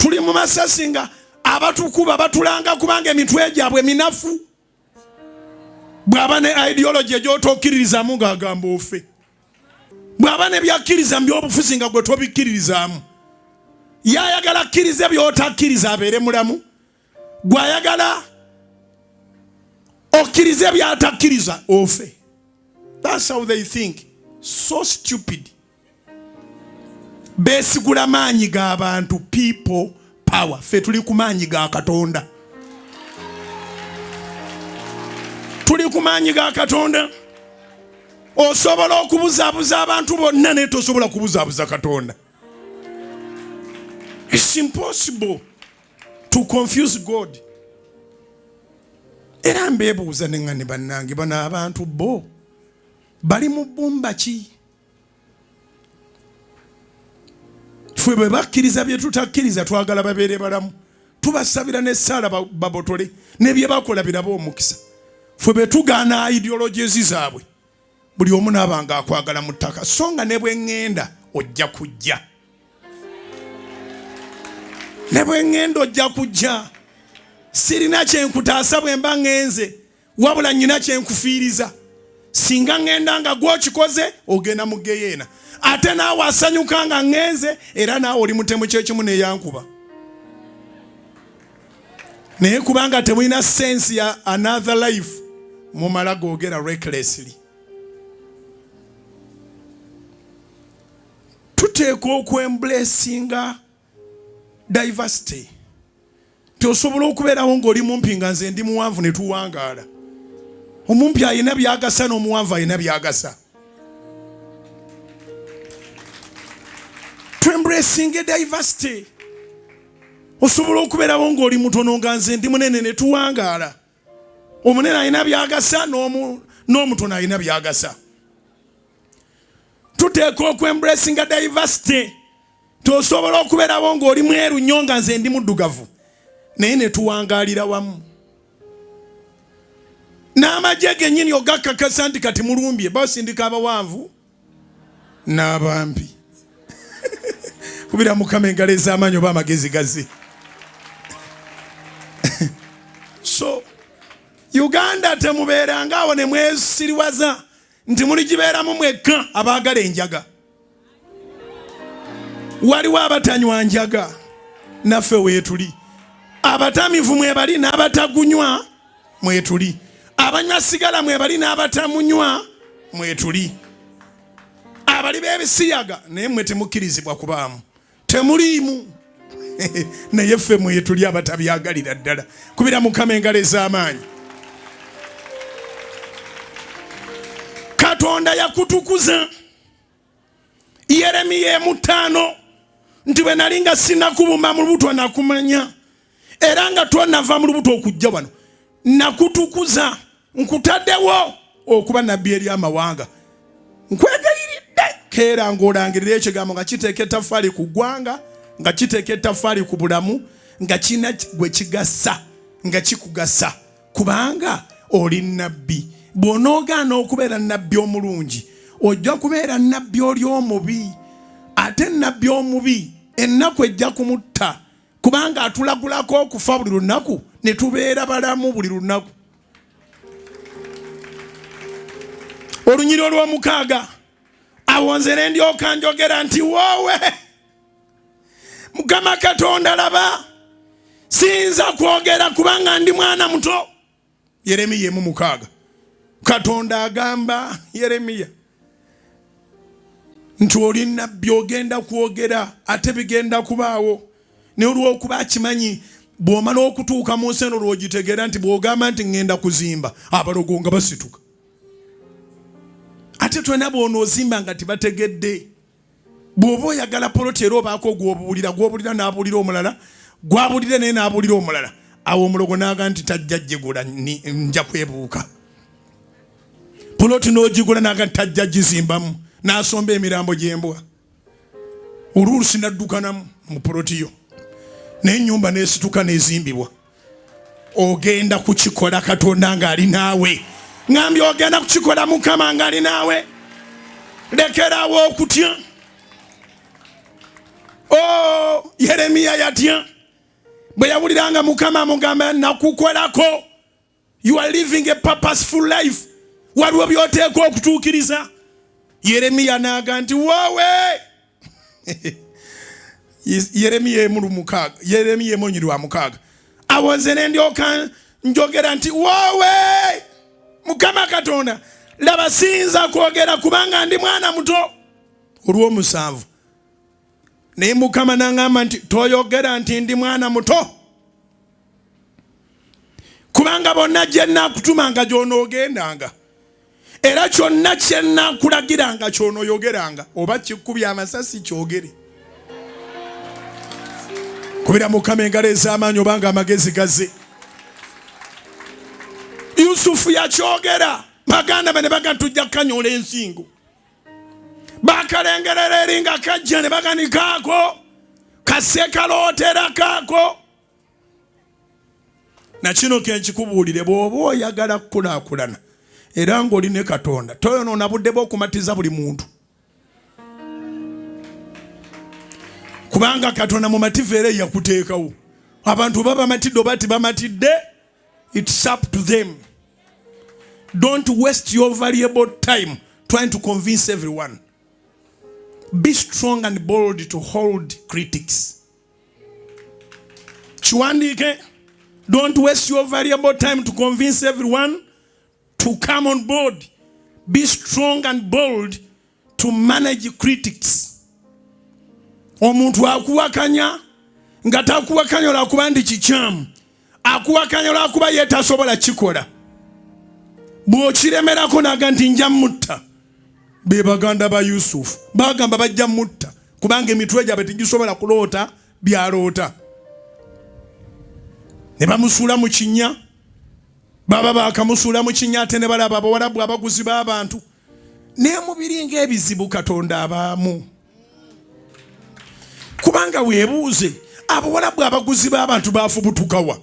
tuli mu Amasasi nga abatukuba batulanga kubanga emitwe gyabwe minafu. Bw'aba ne ideology gy'otokkiririzaamu ng'agamba ofe. Bw'aba ne byakkiriza by'obufuzi nga gwe tobikkiririzaamu. Yayagala akkirize by'otakkiriza abeere mulamu. Gw'ayagala okkirize by'atakkiriza ofe. That's how they think. So stupid. Beesigula maanyi g'abantu, people power. Ffe tuli ku maanyi ga Katonda. Tuli ku maanyi ga Katonda. Osobola okubuzaabuza abantu bonna naye tosobola kubuzaabuza Katonda. It's impossible to confuse God. Era mbeebuuza ne bannange bano abantu bo bali mu bbumba ki? Fwe bwe bakkiriza bye tutakkiriza twagala babeere balamu. Tubasabira n'essaala babotole ne bye bakola biraba omukisa. Fwe bwe tugaana ideologies zaabwe buli omu n'abanga akwagala mu ttaka. So nga ne bwe ŋŋenda ojja kujja. Ne bwe ŋŋenda ojja kujja. Sirina kyenkutaasa bwe mba ŋŋenze wabula nnyina kyenkufiiriza. Singa ŋŋenda nga gw'okikoze ogenda mu geyeena. Ate naawe asanyuka nga ŋŋenze era naawe oli mutemu kyekimu n'eyankuba. Naye kubanga temulina sense ya another life mumala googera recklessly. Tuteekwa okwembulesinga diversity. Tosobola okubeerawo ng'oli mumpi nga nze ndi muwanvu ne tuwangaala. Omumpi ayina byagasa n'omuwanvu ayina byagasa. Embracing diversity. Osobola okubeerawo ng'oli mutono nga nze ndi munene ne tuwangaala. Omunene ayina byagasa n'omutono ayina byagasa. Tuteekwa okwembracinga diversity. Tosobola okubeerawo ng'oli mweru nnyo nga nze ndi muddugavu naye ne tuwangaalira wamu. N'amagye gennyini ogakkakasa nti kati mulumbye basindika abawanvu n'abampi. Kubira Mukama engalo ez'amaanyi oba amagezi gaze. So Uganda temubeeranga awo ne mwesiriwaza nti muligibeeramu mwekka abaagala enjaga. Waliwo abatanywa njaga naffe weetuli. Abatamivu mwebali n'abatagunywa mwetuli. Abanywa sigala mwebali n'abatamunywa mwetuli. Abali b'ebisiyaga naye mwe temukkirizibwa kubaamu. Temuliimu. Naye ffe mwetuli abatabyagalira ddala. Kubira Mukama engalo ez'amaanyi. Katonda yakutukuza. Yeremiya 5 nti bwe nali nga sinnakubumba mu lubuto nakumanya. Era nga twonava mu lubuto okujja wano. Nakutukuza. Nkutaddewo okuba nabbi eri amawanga. Nkwegayiridde keera ng'olangirira ekigambo nga kiteeka ettaffaali ku ggwanga, nga kiteeka ettaffaali ku bulamu, nga kina gwe kigasa, nga kikugasa. Kubanga oli nabbi. Bw'onoogaana okubeera nabbi omulungi, ojja kubeera nabbi oli omubi. Ate nabbi omubi ennaku ejja kumutta. Kubanga atulagulako okufa buli lunaku ne tubeera balamu buli lunaku. Olunyiri olw'omukaaga awo nze ne ndyoka njogera nti woowe Mukama Katonda laba siyinza kwogera kubanga ndi mwana muto. Yeremiya 6. Katonda agamba Yeremiya nti oli nabbi ogenda kwogera ate bigenda kubaawo. Ne olw'okuba akimanyi bw'omala okutuuka mu nsi eno lw'ogitegeera nti bw'ogamba nti ŋŋenda kuzimba abalogo nga basituka. Ate twena bw'onoozimba nga tibategedde. Bw'oba oyagala poloti era obaako gw'obuulira n'abuulira omulala, gw'abuulire naye n'abuulira omulala. Awo omulogo n'aga nti tajja gigula nja kwebuuka. Poloti n'ogigula n'aga nti tajja gizimbamu n'asomba emirambo gy'embwa. Oluusi n'addukanamu mu poloti yo. N'ennyumba n'esituka n'ezimbibwa. Ogenda kukikola Katonda ng'ali naawe. Ngambye ogenda kukikola Mukama ng'ali naawe. Lekerawo okutya. Yeremiya yatya. bwe yawuliranga Mukama amugamba nakukolako. You are living a purposeful life. Waliwo by'oteekwa okutuukiriza. Yeremiya n'aga nti wowe. Yeremiya emulumukaga. Yeremiya emonyiri wa mukaaga. Awo nze ne ndyoka njogera nti wowe Mukama Katonda laba siyinza kwogera kubanga ndi mwana muto. Olw'omusanvu. Naye Mukama n'aŋŋamba nti toyogera nti ndi mwana muto. Kubanga bonna gye nnakutumanga gy'onoogendanga. Era kyonna kye nnakulagiranga ky'onooyogeranga. Oba kikkubya amasasi kyogere. Kubira Mukama engalo ez'amaanyi obanga amagezi gaze. Yusufu yakyogera. Baganda be ne baga tujja kukanyola ensingo. Bakalengerera eringa kajja ne baganikaako. Kasekalootera kaako. Na kino kenkikubuulire bw'oba oyagala kukulaakulana era ng'oli ne Katonda toyonoona budde bw'okumatiza buli muntu. Kubanga Katonda mu mativu era yakuteekawo. Abantu baba bamatidde oba tibamatidde, it's up to them. Don't waste your valuable time trying to convince everyone. Be strong and bold to hold critics. Chiwandike. Don't waste your valuable time to convince everyone to come on board. Be strong and bold to manage critics. Omuntu akuwakanya nga takuwakanya olwakuba ndi kikyamu. Akuwakanya olwakuba ye tasobola kikola. Bw'okiremerako naga nti nja mutta. Be baganda ba Yusufu bagamba bajja mutta kubanga emitwe gyabwe tegisobola kuloota byaloota. Ne bamusuula mu kinnya. Baba bakamusuula mu kinnya ate ne balaba abawalabu abaguzi b'abantu. N'emubiri ng'ebizibu Katonda abaamu. Kubanga weebuuze abawalabu abaguzi b'abantu baafubutukawa.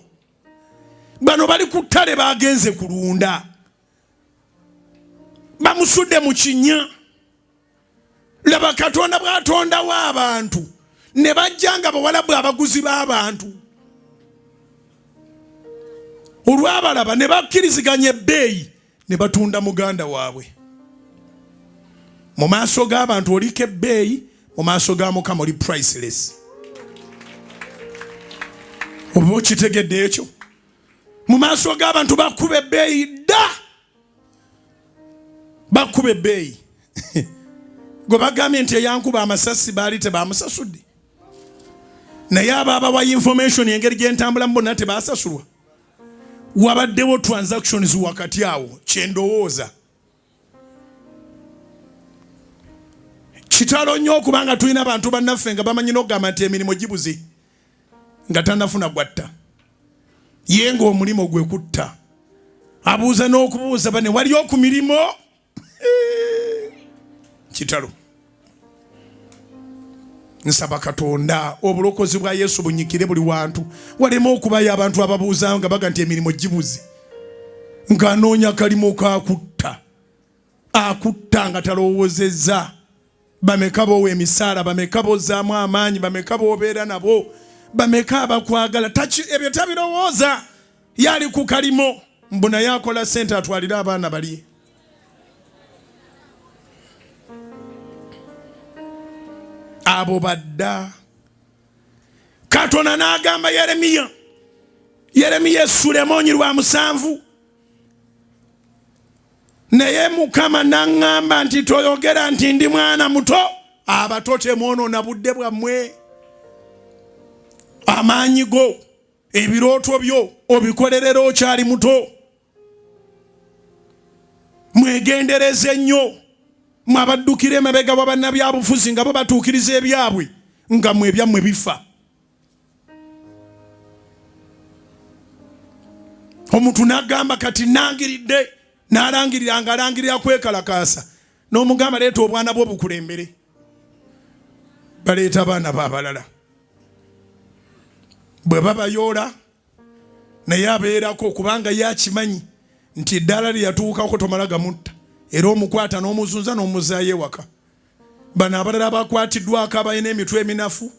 Bano bali ku ttale bagenze kulunda. Bamusudde mu kinnya. Laba Katonda bw'atondawo abantu ne bajjanga abawalabu abaguzi b'abantu. Olwabalaba ne bakkiriziganya ebbeeyi ne batunda muganda waabwe. Mu maaso g'abantu oliko ebbeeyi, mu maaso ga Mukama oli priceless. Oba okitegedde ekyo? Mu maaso g'abantu bakuba ebbeeyi dda. Bakuba ebbeeyi. Gwe bagambye nti eyankuba amasasi baali tebamusasudde. Naye ababawa information engeri gy'entambulamu bonna tebasasulwa. Wabaddewo transactions wakati awo kyendowooza. Kitalo nnyo okubanga tulina abantu bannaffe nga bamanyi n'okugamba nti emirimu gibuze nga tannafuna gwatta. Ye ng'omulimu gwe kutta. Abuuza n'okubuuza bane wali oku mirimo. Kitalo. Nsaba Katonda obulokozi bwa Yesu bunyikire buli wantu. Walema okubayo abantu ababuuza nga baga nti emirimu gibuze. Ng'anoonya kalimo kaakutta. Akutta nga talowoozezza. Bameka boowa emisaala, bameka bozzaamu amaanyi, bameka boobeera nabo, bameka abakwagala. Ebyo tabirowooza. Yali ku kalimo. Mbona yakola ssente atwalira abaana bali. Abo badda. Katonda n'agamba Yeremiya. Yeremiya essula emonyiri wa 7. Naye Mukama n'aŋŋamba nti toyogera nti ndi mwana muto. Abato temwonoona budde bwammwe. Amaanyi go, ebirooto byo obikolerera okyali muto. Mwegendereze nnyo. Mwabaddukira emabega wa bannabyabufuzi nga bo batuukiriza ebyabwe nga mwe ebyammwe bifa. Omuntu n'agamba kati nangiridde. N'alangirira nga alangirira kwekalakaasa. N'omugamba leeta obwana bwo bukulembere. Baleeta abaana b'abalala. Bwe babayoola naye abeerako kubanga yakimanyi nti eddala lye yatuukako tomala gamutta. Era omukwata n'omuzunza n'omuzaayo ewaka. Bano abalala bakwatiddwako abalina emitwe eminafu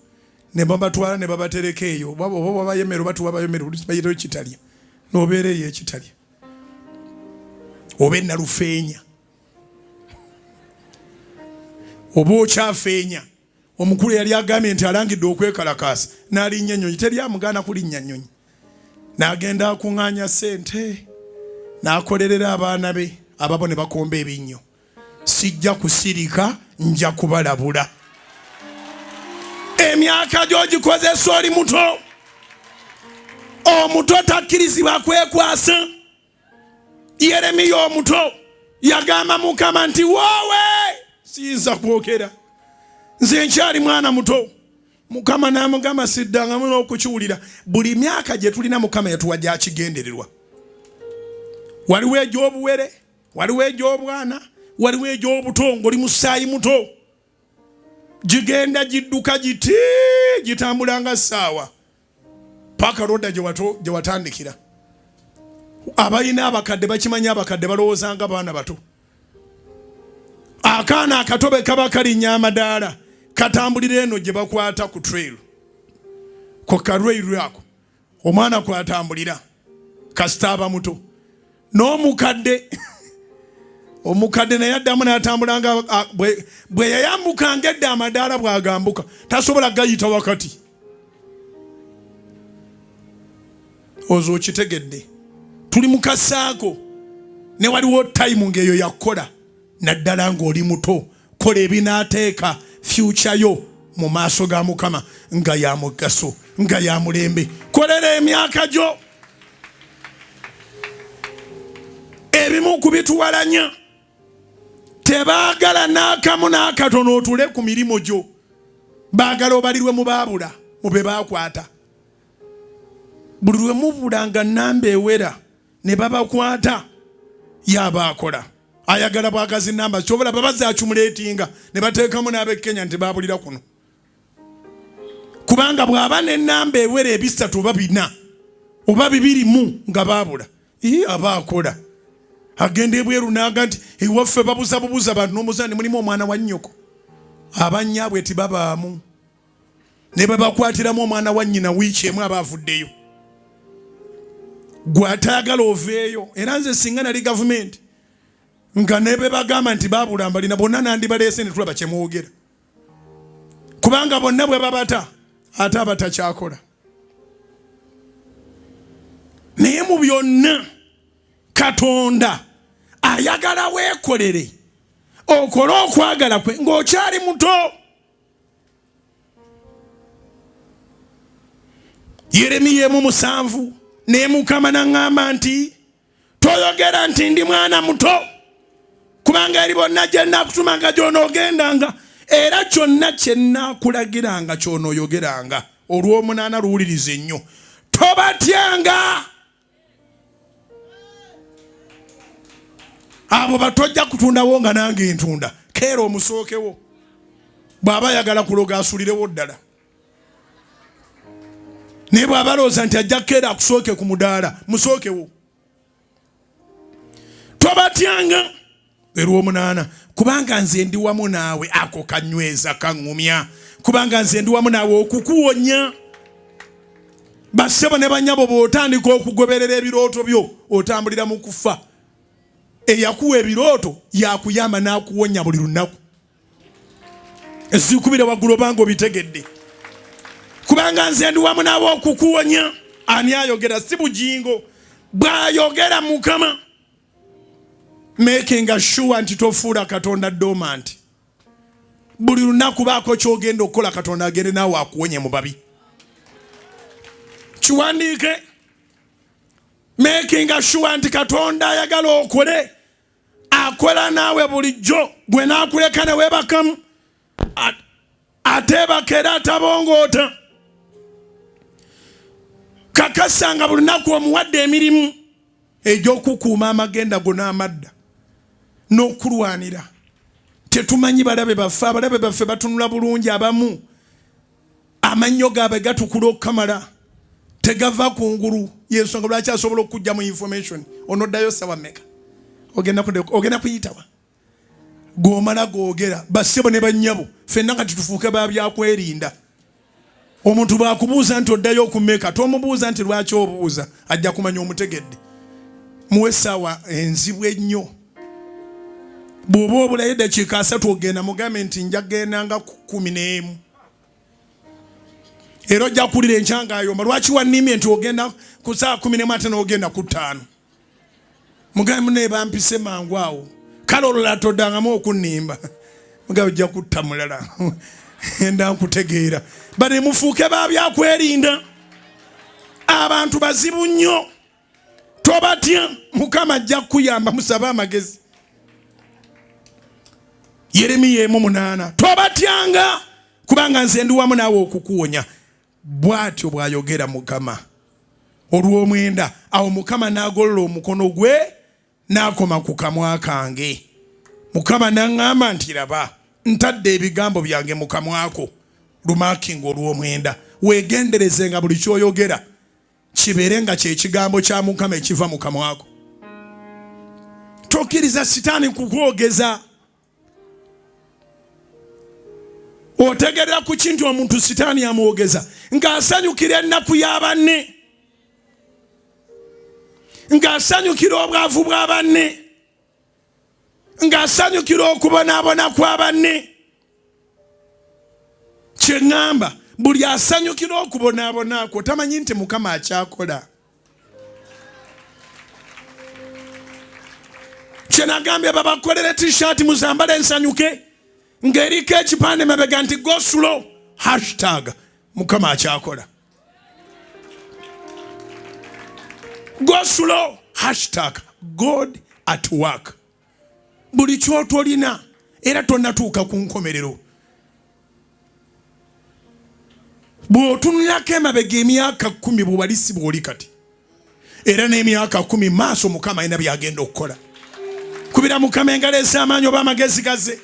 ne babatwala ne babatereka eyo baba bayemero batuwa bayemero bayiro kitalya nobeere ye kitalya obe nalufeenya oba okyafeenya omukulu yali agambye nti alangidde okwekalakaasa n'alinnya ennyonyi teri amugaana kulinnya nnyonyi n'agenda akuŋŋaanya ssente n'akolerera abaana be ababo ne bakomba ebinnyo sijja kusirika nja kubalabula emyaka gy'ogikozesa oli muto omuto takkirizibwa kwekwasa Yeremiya omuto yagamba Mukama nti woowe siyinza kwogera nze nkyali mwana muto Mukama n'amugamba siddangamu n'okukiwulira buli myaka gye tulina Mukama yatuwa gyakigendererwa waliwo egy'obuwere waliwo egy'obwana waliwo egy'obuto ng'oli musaayi muto gigenda gidduka giti gitambulanga ssaawa paka lodda gye watandikira abalina abakadde bakimanyi abakadde balowoozanga baana bato akaana akatobe kaba kalinnya amadaala katambulira eno gye bakwata ku trail ku karweiru ako omwana kwatambulira kasita aba muto n'omukadde omukadde naye addamu n'atambulanga bwe yayambukanga edda amadaala bw'agambuka tasobola gayita wakati ozo okitegedde tuli mu kasaako ne waliwo tayimu ng'eyo yakola naddala ng'oli muto kola ebinaateeka future yo mu maaso ga Mukama nga ya mugaso nga ya mulembe kolera emyaka gyo ebimu kubituwalanya tebaagala n'akamu n'akatono otule ku mirimu gyo baagala obalirwe mu baabula mu be baakwata buli lwe mubula nga nnamba ewera ne babakwata yaba akola ayagala bwagazi namba kyobola babazaakumuleetinga ne bateekamu n'ab'Ekenya nti baabulira kuno kubanga bw'aba n'ennamba ewera ebisatu oba bina oba bibiri mu nga baabula aba akola agenda ebweru n'aga nti ewaffe babuzabubuza bantu n'omuzani mulimu omwana wa nnyoko abannyabwe tibabaamu ne bwe bakwatiramu omwana wa nnyina wiiki emu aba avuddeyo gwe atayagala oveeyo era nze singa nali gavumenti nga ne be bagamba nti baabula mbalina bonna nandibaleese ne tulaba kye mwogera kubanga bonna bwe babata ate abatakyakola naye mu byonna Katonda ayagala weekolere okole okwagala kwe ng'okyali muto Yeremiya 7 ne Mukama n'aŋŋamba nti toyogera nti ndi mwana muto kubanga eri bonna gye nnakutumanga gy'onoogendanga era kyonna kye nnaakulagiranga ky'onooyogeranga olw'omunaana luwulirize ennyo tobatyanga abo batojja kutundawo nga nange ntunda keera omusookewo bw'aba ayagala kuloga asulirewo ddala naye bw'aba alowooza nti ajja keera akusooke ku mudaala musookewo tobatyanga erw'omunaana kubanga nze ndi wamu naawe ako kanyweza kaŋŋumya kubanga nze ndi wamu naawe okukuwonya bassebo ne bannyabo bw'otandika okugoberera ebirooto byo otambulira mu kufa eyakuwa ebirooto yakuyamba n'akuwonya buli lunaku ezikubire waggulu obanga obitegedde kubanga nze ndi wamu naawe okukuwonya ani ayogera si Bujjingo bw'ayogera Mukama making sure nti tofuula Katonda dormant buli lunaku baako kyogenda okukola Katonda agende naawe akuwonye mu babi kiwandiike making sure nti Katonda ayagala okole akola naawe bulijjo gwe n'akuleka ne weebakamu ateebakera atabongoota kakasanga buli lunaku omuwadde emirimu egy'okukuuma amagenda go n'amadda n'okulwanira tetumanyi balabe baffe batunula bulungi abamu amannyo gaabwe gatukula okukamala tegava kungulu yensonga lwaki asobola okujja mu information onoddayo sawa meka ogenda kuyitawa gomala googera bassebo ne bannyabo ffenna nga titufuuke babyakwerinda Omuntu bw'akubuuza nti oddayo okumeka tomubuuza nti lwaki obuuza ajja kumanya omutegedde. Muwe essaawa enzibu ennyo. Bw'oba obulayo eddakiika 3 ogenda mugambe nti nja kgenda nga 11. Era ojja kuwulira enkya ng'ayomba. Lwaki wannimye nti ogenda ku saa 11 ate n'ogenda ku 5? Mugambe naye bampise mangu awo. Kale olwo toddangamu okunnimba. Mugambe ojja kutta mulala. Enda nkutegeera. Bane mufuuke ba byakwerinda. Abantu bazibu nnyo. Tobatya, Mukama ajja kukuyamba, musabe amagezi. Yeremiya 1:8. Tobatyanga kubanga nze ndi wamu naawe okukuwonya. Bw'atyo bw'ayogera Mukama. Olw'omwenda awo Mukama n'agolola omukono gwe n'akoma ku kamwa kange. Mukama n'aŋŋamba nti laba ntadde ebigambo byange mu kamwako. Lumakinga olw'omwenda. Weegenderezenga buli ky'oyogera kibeere nga kye kigambo kya Mukama ekiva mu kamwako. Tokkiriza sitaani kukwogeza. Otegerera ku kintu omuntu sitaani amwogeza ng'asanyukira ennaku ya banne, ng'asanyukira obwavu bwa banne, ng'asanyukira okubonaabona kwa banne. Kye ŋŋamba buli asanyukira okubonaabona kwo tamanyi nti Mukama akyakola. Kye nagambye babakolere t-shirt muzambale ensanyuke ng'eriko ekipande mabega nti go slow hashtag Mukama akyakola. Go slow hashtag God at work. Buli ky'otolina era tonnatuuka ku nkomerero. Bw'otunulako emabega emyaka 10 bwe wali si bw'oli kati. Era n'emyaka 10 maaso Mukama alina byagenda okukola. Kubira Mukama engalo ez'amaanyi oba amagezi gaze.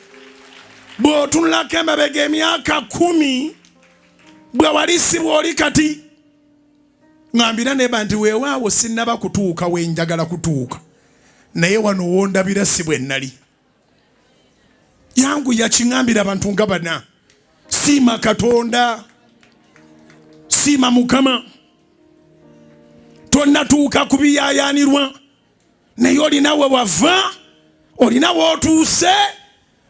Bw'otunulako emabega emyaka 10 bwe wali si bw'oli kati. Ngambira neba nti weewaawo sinnaba kutuuka we njagala kutuuka. Naye wano wondabira si bwe nnali. Yangu yakiŋŋambira abantu nga bana. Siima Katonda. Siima Mukama. Tonnatuuka kubiyaayaanirwa. Naye olina we wava. Olina w'otuuse.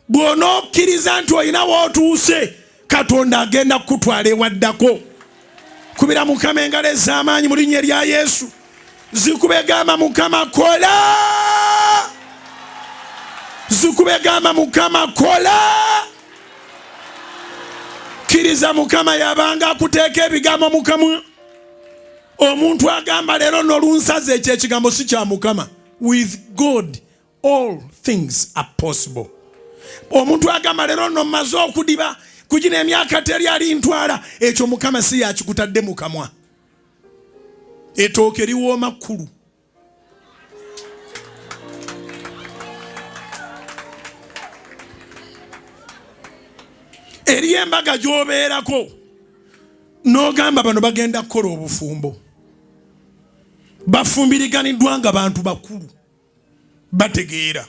Bw'onookkiriza nti olina w'otuuse. Katonda agenda kukutwala ewaddako. Kubira Mukama engalo ez'amaanyi mu linnya lya Yesu. Zikube gamba Mukama kola. Zikube gamba Mukama kola. Kiriza Mukama yabanga akuteeka ebigambo mu kamwa. Omuntu agamba leero n'olunsaze ekyo ekigambo si kya Mukama. With God all things are possible. Omuntu agamba leero n'omaze okudiba kugina emyaka teri alintwala ekyo Mukama si yakikutadde mu kamwa. Ettooke liwooma kkulu. Eri embaga gy'obeerako n'ogamba bano bagenda kukola obufumbo. Bafumbiriganiddwa nga bantu bakulu bategeera.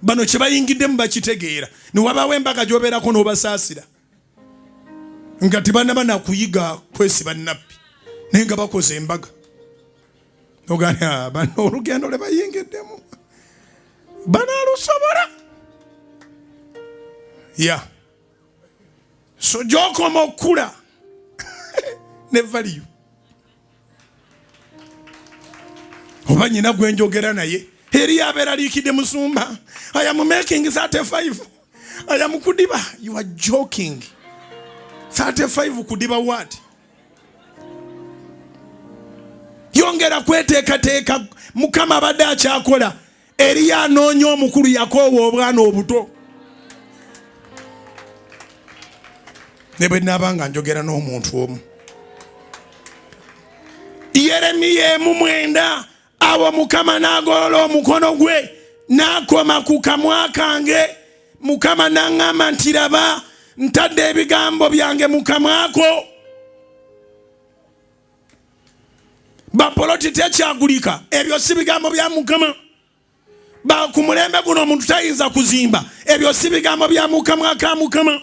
Bano kye bayingiddemu bakitegeera. Ne wabaawo embaga gy'obeerako n'obasaasira nga tebannaba nakuyiga kwesiba nnappi naye nga bakoze embaga. Ogana bano olugendo lwe bayingiddemu banaalusobola. Yeah. So gy'okoma okula ne value. Oba nyina gwe njogera naye eri abeera liikidde Musumba. I am making 35. I am kudiba. You are joking. 35 kudiba what? Yongera kweteekateeka Mukama abadde akyakola. Eri anoonya omukulu yakoowa obwana obuto. Ne bwe nnaabanga njogera n'omuntu omu. Yeremiya 1:9. Awo Mukama n'agolola omukono gwe n'akoma ku kamwa kange. Mukama n'aŋŋamba nti laba ntadde ebigambo byange mu kamwako. Bapoloti tekyagulika. Ebyo si bigambo bya Mukama. Ku mulembe guno omuntu tayinza kuzimba. Ebyo si bigambo bya Mukama ka Mukama.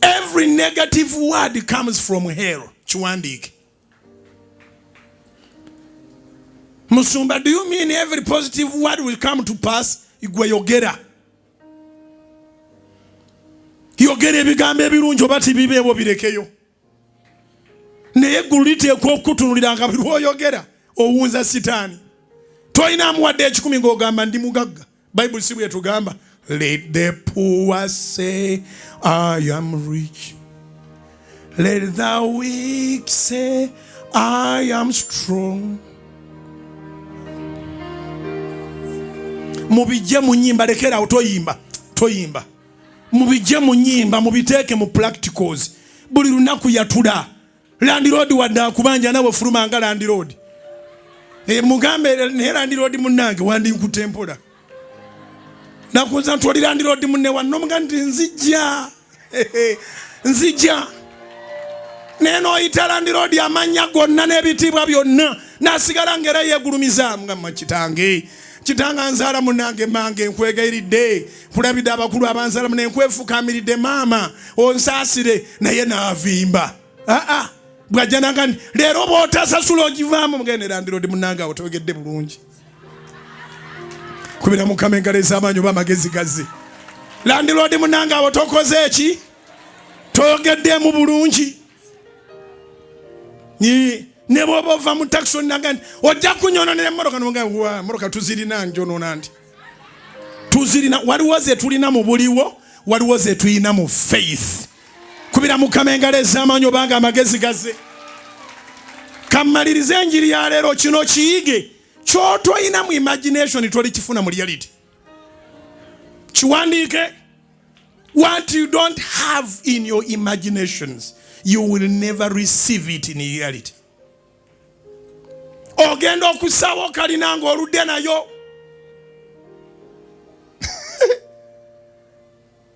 Every Every negative word comes from hell. Chiwandike. Musumba, do you mean every positive word will come to pass? Igwe yogera. Yogera ebigambo ebirungi obati bibeebo birekeyo. Naye gulite okutunulira nga birwoyogera owunza sitaani. Toyina amuwadde ekikumi ng'ogamba ndi mugagga. Bible si bwe tugamba. Let the poor say, I am rich. Let the weak say, I am strong. Mubijje mu nnyimba, lekera toyimba. Mubijje mu nnyimba, mubiteeke mu practicals. Buli lunaku yatula. Landlord wadde akubanja nawe fuluma nga landlord. Mugambe ne landlord munnange wandikutte mpola. Nakunza ntwali landlord munne wanno mugandi nzijja. Nzijja. Neno oyita landlord amanya gonna n'ebitiibwa byonna n'asigala ng'era yeegulumiza nga kitange. Kitanga nzala munange mange nkwegayiridde kulabidde abakulu abanzala munne nkwefukaamiridde maama onsaasire naye naavimba. Bw'ajja nagandi leero bw'otasasula ogivaamu mugende landlord munange awo toogedde bulungi. Kubira Mukama engalo ez'amaanyi oba amagezi gazze. Landlord munange awo tokoze eki? Toogeddemu bulungi. Ne bw'oba ova mu taxi nagandi ojja kunyoononera emmotoka nomugamba mmotoka tuzirina njonoona nti. Tuzirina waliwo ze tulina mu buliwo waliwo ze tuyina mu faith. Kubira Mukama engalo ez'amaanyi obanga amagezi gazze. Kammalirize enjiri ya leero kino kiyige. Ky'otoyina mu imagination tolikifuna mu reality. Kiwandiike. What you don't have in your imaginations, you will never receive it in reality. Ogenda okusawo kalina ng'oludde nayo.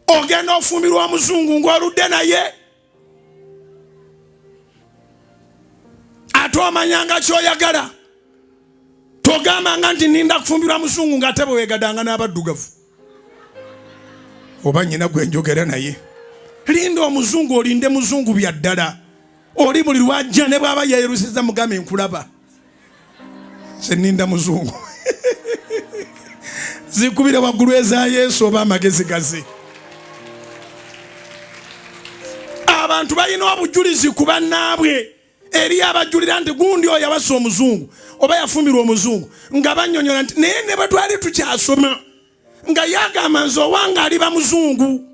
Ogenda ofumbirwa omuzungu ng'oludde naye. Ate omanyanga ky'oyagala. Togambanga nti ninda kufumbirwa muzungu ng'ate bwe weegadanga n'abaddugavu. Oba nnyina gwe njogera naye. Linda omuzungu olinde muzungu bya ddala. Oli buli lwajja ne bw'aba yeerusiza mugambe nkulaba. Se ninda muzungu. Zikubire waggulu eza Yesu oba amagezi gaze. Abantu balina obujulizi ku bannaabwe. Eri abajulira nti gundi oyo yabasa omuzungu oba yafumbirwa omuzungu nga bannyonnyola nti naye ne bwe twali tukyasoma nga yagamba nze owanga aliba muzungu.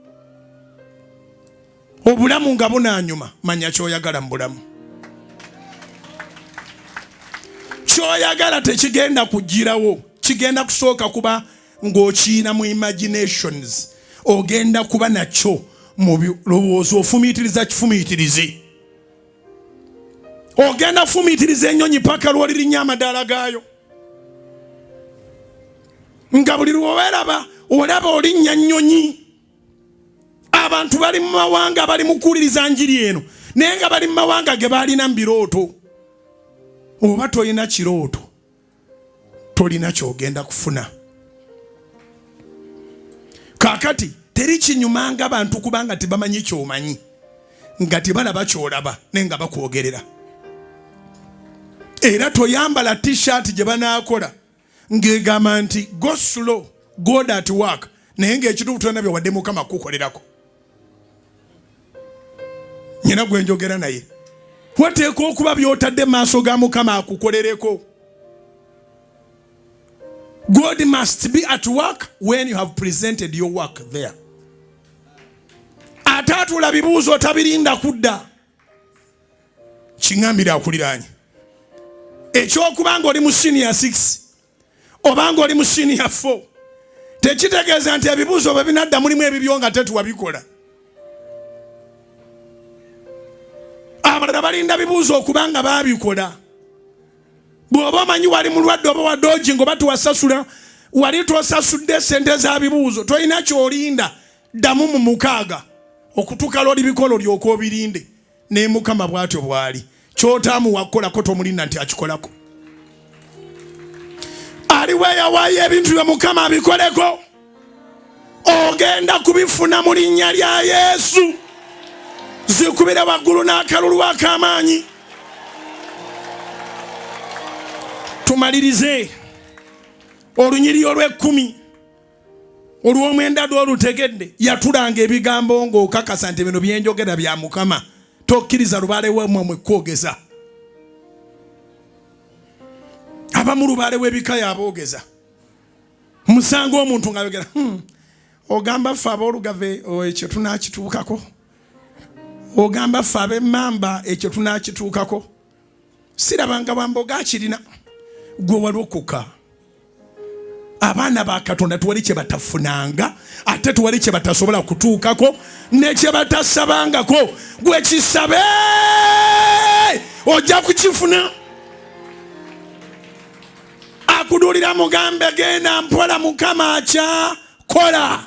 Obulamu nga bunaanyuma manya ky'oyagala mu bulamu. Ky'oyagala tekigenda kugirawo, kigenda kusooka kuba ng'okiina mu imaginations. Ogenda kuba nakyo mu birowoozo ofumiitiriza kifumiitirize. Ogenda fumiitiriza ennyonyi paka lw'olirinnya amadaala gaayo. Nga buli lw'oweraba olaba olinnya nnyonyi. Abantu bali mu mawanga bali mu kuwuliriza njiri eno naye nga bali mu mawanga ge baalina mu birooto. Oba tolina kirooto tolina ky'ogenda kufuna. Kaakati teri kinyumanga abantu kubanga tebamanyi ky'omanyi nga tebalaba ky'olaba naye nga bakwogerera. Era toyambala t-shirt gye banaakola ng'egamba nti go slow, God at work, naye ng'ekituufu tonabye wadde Mukama kukolerako. Nyina gwe njogera naye. Wateeka okuba by'otadde mu maaso ga Mukama akukolereko. God must be at work when you have presented your work there. Ate atula bibuuzo otabirinda kudda. Kiŋŋambira akuliraanye. Ekyokubanga oli mu senior 6 obanga oli mu senior 4 tekitegeeza nti ebibuuzo bwe binadda mulimu ebibyo nga tetuwa bikola. Abalala balinda bibuuzo okubanga baabikola. Bw'oba omanyi wali mulwadde oba wadde ngo batuwasasula wali tosasudde sente za bibuuzo tolina ky'olinda ddamu mu mukaaga okutuuka lw'oli bikola olyoka obirinde. Ne Mukama bw'atyo bw'ali. Ky'otaamu wakolako tomulinda nti akikolako. Aliwo eyawaayo ebintu bye Mukama abikoleko. Ogenda kubifuna mu linnya lya Yesu. zikubira waggulu n'akalulu ak'amaanyi. Tumalirize olunyiri olw'ekkumi olw'omwenda lw'olutegedde yatulanga ebigambo ng'okakasa nti bino byenjogera bya Mukama, tokkiriza lubaale wemmwe mwekwogeza. Abamu lubaale w'ebika yaboogeza. Musango omuntu ng'ayogera ogamba ffe aboolugave ekyo tunaakituukako, ogamba ffe ab'emmamba ekyo tunaakituukako. Sirabanga bwamboga kirina gwe walokoka. Abaana ba Katonda tuwali kye batafunanga ate tuwali kye batasobola kutuukako ne kye batasabangako. Gwe kisabe ojja kukifuna. Akudulira mugambe genda mpola Mukama akyakola.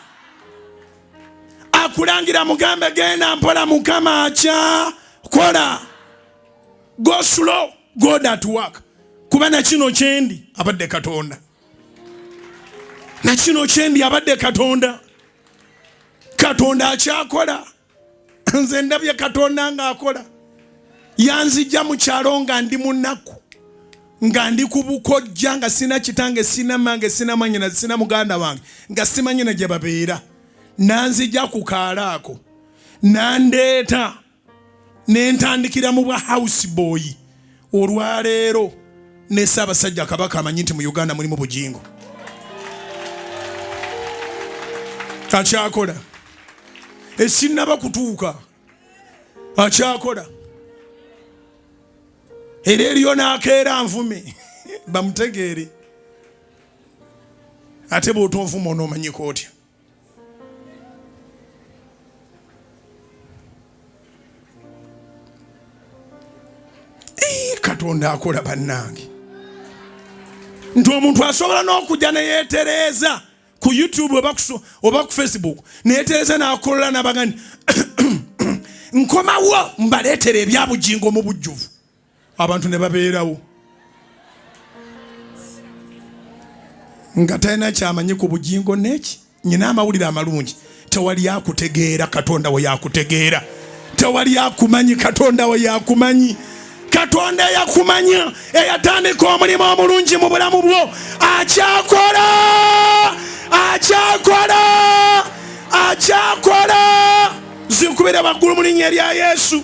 Akulangira mugambe genda mpola Mukama akyakola. Go slow, go that work. Kuba na kino kyendi abadde Katonda. Na kino kyendi abadde Katonda. Katonda akyakola. Nze ndabye Katonda ng'akola. Yanzijja mu kyalo nga ndi munaku, nga ndi ku bukojja, nga sina kitange, sina mange, sina manyina, sina muganda wange, nga simanyina gye babeera. Nanzijja ku kaalo ako nandeeta ne ntandikira mu bwa house boy. Olwaleero ne Ssaabasajja Kabaka amanyi nti mu Uganda mulimu bujingo. Akyakola. Esinnaba kutuuka. Akyakola. Era eriyo n'akeera nvume bamutegeere. Ate bw'otonvuma onoomanyiko otya? Katonda akola bannange. Nti omuntu asobola n'okujja ne yeetereeza ku YouTube oba ku Facebook, ne yeetereeza n'akolola n'abagani nkomawo mbaleetera ebya bujingo mu bujjuvu. Abantu ne babeerawo nga talina kyamanyi ku bujingo neki. Nyina amawulire amalungi. Tewali akutegeera Katonda we yakutegeera. Tewali akumanyi Katonda we yakumanyi. Katonda yakumanya eyatandika omulimu omulungi mu bulamu bwo akyakola. Akyakola. Akyakola. Zikubira waggulu mu linnya lya Yesu.